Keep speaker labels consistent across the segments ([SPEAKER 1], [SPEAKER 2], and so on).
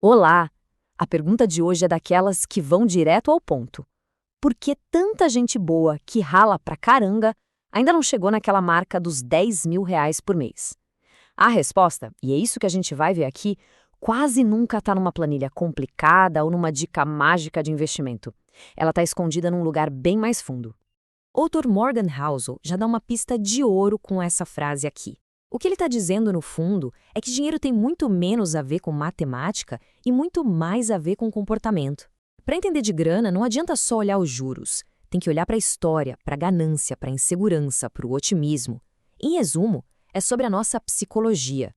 [SPEAKER 1] Olá! A pergunta de hoje é daquelas que vão direto ao ponto. Por que tanta gente boa que rala pra caranga ainda não chegou naquela marca dos R$ 10.000 por mês? A resposta, e é isso que a gente vai ver aqui, quase nunca está numa planilha complicada ou numa dica mágica de investimento. Ela está escondida num lugar bem mais fundo. O Dr. Morgan Housel já dá uma pista de ouro com essa frase aqui. O que ele está dizendo, no fundo, é que dinheiro tem muito menos a ver com matemática e muito mais a ver com comportamento. Para entender de grana, não adianta só olhar os juros. Tem que olhar para a história, para a ganância, para a insegurança, para o otimismo. Em resumo, é sobre a nossa psicologia.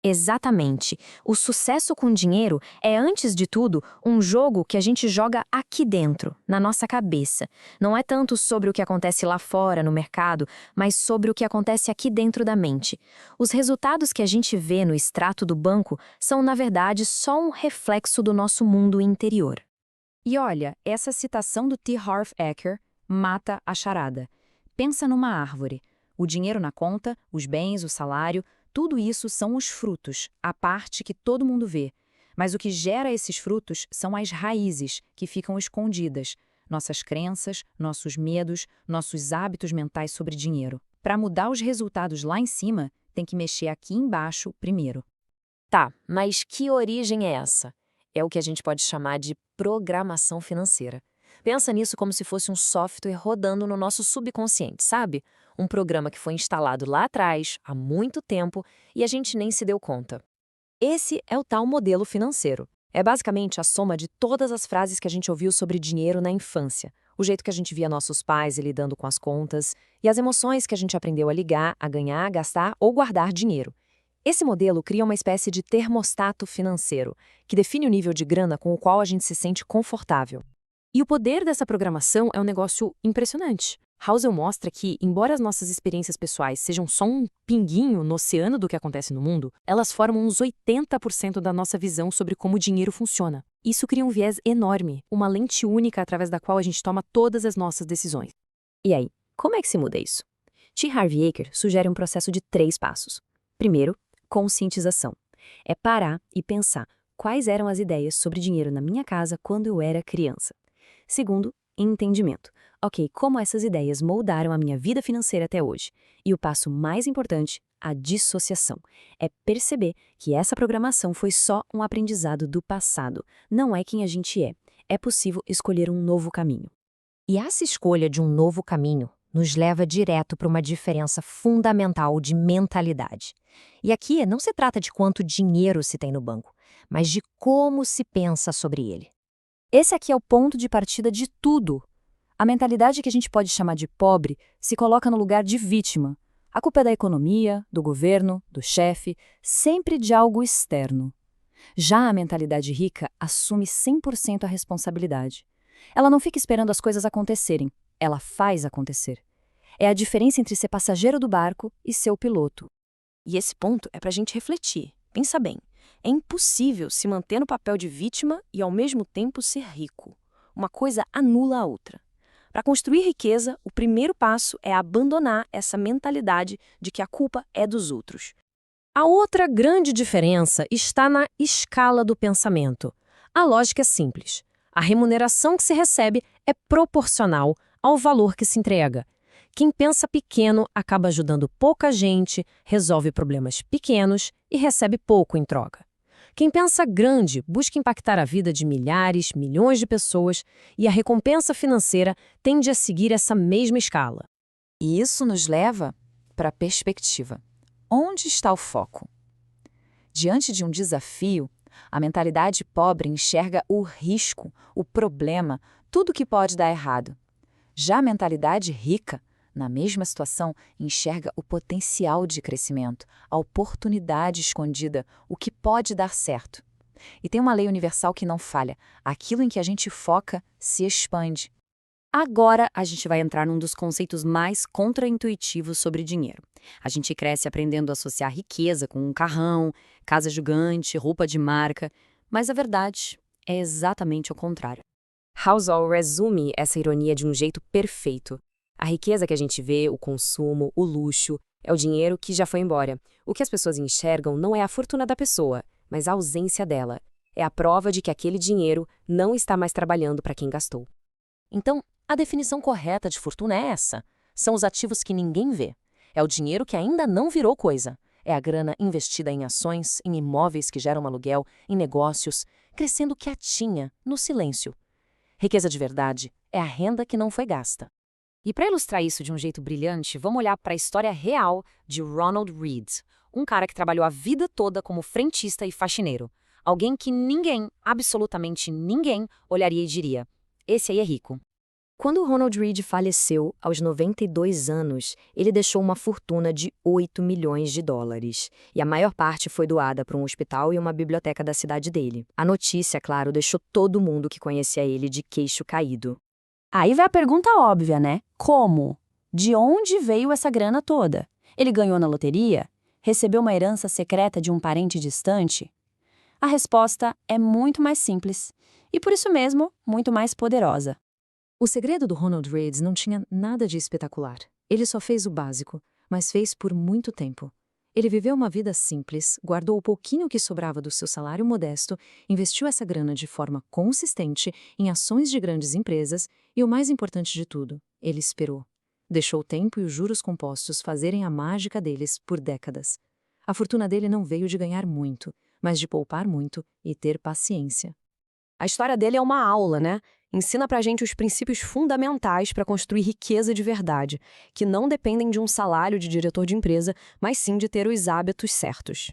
[SPEAKER 1] Exatamente. O sucesso com dinheiro é, antes de tudo, um jogo que a gente joga aqui dentro, na nossa cabeça. Não é tanto sobre o que acontece lá fora, no mercado, mas sobre o que acontece aqui dentro da mente. Os resultados que a gente vê no extrato do banco são, na verdade, só um reflexo do nosso mundo interior. E olha, essa citação do T. Harv Eker mata a charada. Pensa numa árvore. O dinheiro na conta, os bens, o salário, tudo isso são os frutos, a parte que todo mundo vê. Mas o que gera esses frutos são as raízes, que ficam escondidas. Nossas crenças, nossos medos, nossos hábitos mentais sobre dinheiro. Para mudar os resultados lá em cima, tem que mexer aqui embaixo primeiro. Tá, mas que origem é essa? É o que a gente pode chamar de programação financeira. Pensa nisso como se fosse um software rodando no nosso subconsciente, sabe? Um programa que foi instalado lá atrás, há muito tempo, e a gente nem se deu conta. Esse é o tal modelo financeiro. É basicamente a soma de todas as frases que a gente ouviu sobre dinheiro na infância, o jeito que a gente via nossos pais lidando com as contas, e as emoções que a gente aprendeu a ligar, a ganhar, a gastar ou guardar dinheiro. Esse modelo cria uma espécie de termostato financeiro, que define o nível de grana com o qual a gente se sente confortável. E o poder dessa programação é um negócio impressionante. Housel mostra que, embora as nossas experiências pessoais sejam só um pinguinho no oceano do que acontece no mundo, elas formam uns 80% da nossa visão sobre como o dinheiro funciona. Isso cria um viés enorme, uma lente única através da qual a gente toma todas as nossas decisões. E aí, como é que se muda isso? T. Harv Eker sugere um processo de 3 passos. Primeiro, conscientização. É parar e pensar quais eram as ideias sobre dinheiro na minha casa quando eu era criança. Segundo, entendimento. Ok, como essas ideias moldaram a minha vida financeira até hoje? E o passo mais importante, a dissociação. É perceber que essa programação foi só um aprendizado do passado, não é quem a gente é. É possível escolher um novo caminho. E essa escolha de um novo caminho nos leva direto para uma diferença fundamental de mentalidade. E aqui não se trata de quanto dinheiro se tem no banco, mas de como se pensa sobre ele. Esse aqui é o ponto de partida de tudo. A mentalidade que a gente pode chamar de pobre se coloca no lugar de vítima. A culpa é da economia, do governo, do chefe, sempre de algo externo. Já a mentalidade rica assume 100% a responsabilidade. Ela não fica esperando as coisas acontecerem, ela faz acontecer. É a diferença entre ser passageiro do barco e ser o piloto. E esse ponto é para a gente refletir. Pensa bem, é impossível se manter no papel de vítima e ao mesmo tempo ser rico. Uma coisa anula a outra. Para construir riqueza, o primeiro passo é abandonar essa mentalidade de que a culpa é dos outros. A outra grande diferença está na escala do pensamento. A lógica é simples. A remuneração que se recebe é proporcional ao valor que se entrega. Quem pensa pequeno acaba ajudando pouca gente, resolve problemas pequenos e recebe pouco em troca. Quem pensa grande busca impactar a vida de milhares, milhões de pessoas e a recompensa financeira tende a seguir essa mesma escala. E isso nos leva para a perspectiva. Onde está o foco? Diante de um desafio, a mentalidade pobre enxerga o risco, o problema, tudo que pode dar errado. Já a mentalidade rica, na mesma situação, enxerga o potencial de crescimento, a oportunidade escondida, o que pode dar certo. E tem uma lei universal que não falha: aquilo em que a gente foca se expande. Agora a gente vai entrar num dos conceitos mais contraintuitivos sobre dinheiro. A gente cresce aprendendo a associar riqueza com um carrão, casa gigante, roupa de marca, mas a verdade é exatamente o contrário. Housel resume essa ironia de um jeito perfeito. A riqueza que a gente vê, o consumo, o luxo, é o dinheiro que já foi embora. O que as pessoas enxergam não é a fortuna da pessoa, mas a ausência dela.
[SPEAKER 2] É a prova de que aquele dinheiro não está mais trabalhando para quem gastou. Então, a definição correta de fortuna é essa. São os ativos que ninguém vê. É o dinheiro que ainda não virou coisa. É a grana investida em ações, em imóveis que geram aluguel, em negócios, crescendo quietinha, no silêncio. Riqueza de verdade é a renda que não foi gasta.
[SPEAKER 1] E para ilustrar isso de um jeito brilhante, vamos olhar para a história real de Ronald Read, um cara que trabalhou a vida toda como frentista e faxineiro. Alguém que ninguém, absolutamente ninguém, olharia e diria: esse aí é rico. Quando Ronald Read faleceu, aos 92 anos, ele deixou uma fortuna de 8 milhões de dólares. E a maior parte foi doada para um hospital e uma biblioteca da cidade dele. A notícia, claro, deixou todo mundo que conhecia ele de queixo caído.
[SPEAKER 2] Aí vem a pergunta óbvia, né? Como? De onde veio essa grana toda? Ele ganhou na loteria? Recebeu uma herança secreta de um parente distante? A resposta é muito mais simples e, por isso mesmo, muito mais poderosa.
[SPEAKER 1] O segredo do Ronald Read não tinha nada de espetacular. Ele só fez o básico, mas fez por muito tempo. Ele viveu uma vida simples, guardou o pouquinho que sobrava do seu salário modesto, investiu essa grana de forma consistente em ações de grandes empresas e, o mais importante de tudo, ele esperou. Deixou o tempo e os juros compostos fazerem a mágica deles por décadas. A fortuna dele não veio de ganhar muito, mas de poupar muito e ter paciência.
[SPEAKER 2] A história dele é uma aula, né? Ensina pra gente os princípios fundamentais para construir riqueza de verdade, que não dependem de um salário de diretor de empresa, mas sim de ter os hábitos certos.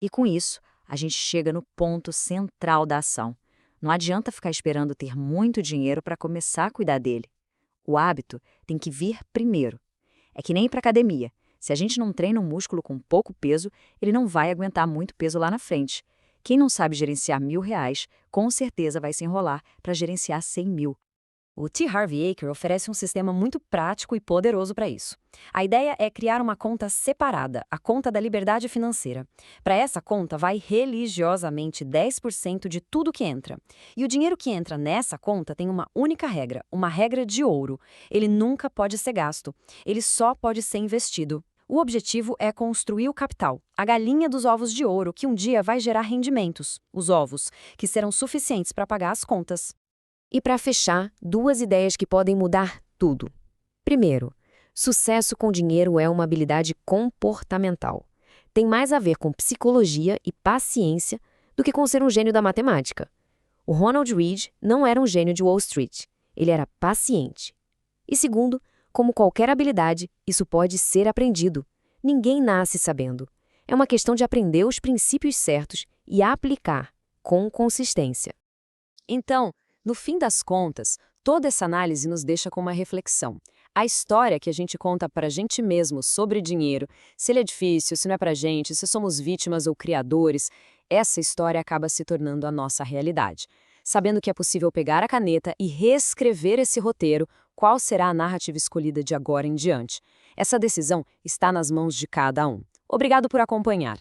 [SPEAKER 1] E com isso, a gente chega no ponto central da ação. Não adianta ficar esperando ter muito dinheiro para começar a cuidar dele. O hábito tem que vir primeiro. É que nem ir para academia. Se a gente não treina um músculo com pouco peso, ele não vai aguentar muito peso lá na frente. Quem não sabe gerenciar R$ 1.000, com certeza vai se enrolar para gerenciar 100 mil. O T. Harv Eker oferece um sistema muito prático e poderoso para isso. A ideia é criar uma conta separada, a conta da liberdade financeira. Para essa conta, vai religiosamente 10% de tudo que entra. E o dinheiro que entra nessa conta tem uma única regra, uma regra de ouro. Ele nunca pode ser gasto, ele só pode ser investido. O objetivo é construir o capital, a galinha dos ovos de ouro que um dia vai gerar rendimentos, os ovos, que serão suficientes para pagar as contas. E para fechar, 2 ideias que podem mudar tudo. Primeiro, sucesso com dinheiro é uma habilidade comportamental. Tem mais a ver com psicologia e paciência do que com ser um gênio da matemática. O Ronald Read não era um gênio de Wall Street, ele era paciente. E segundo, como qualquer habilidade, isso pode ser aprendido. Ninguém nasce sabendo. É uma questão de aprender os princípios certos e aplicar com consistência. Então, no fim das contas, toda essa análise nos deixa com uma reflexão. A história que a gente conta para a gente mesmo sobre dinheiro, se ele é difícil, se não é para a gente, se somos vítimas ou criadores, essa história acaba se tornando a nossa realidade. Sabendo que é possível pegar a caneta e reescrever esse roteiro, qual será a narrativa escolhida de agora em diante? Essa decisão está nas mãos de cada um. Obrigado por acompanhar.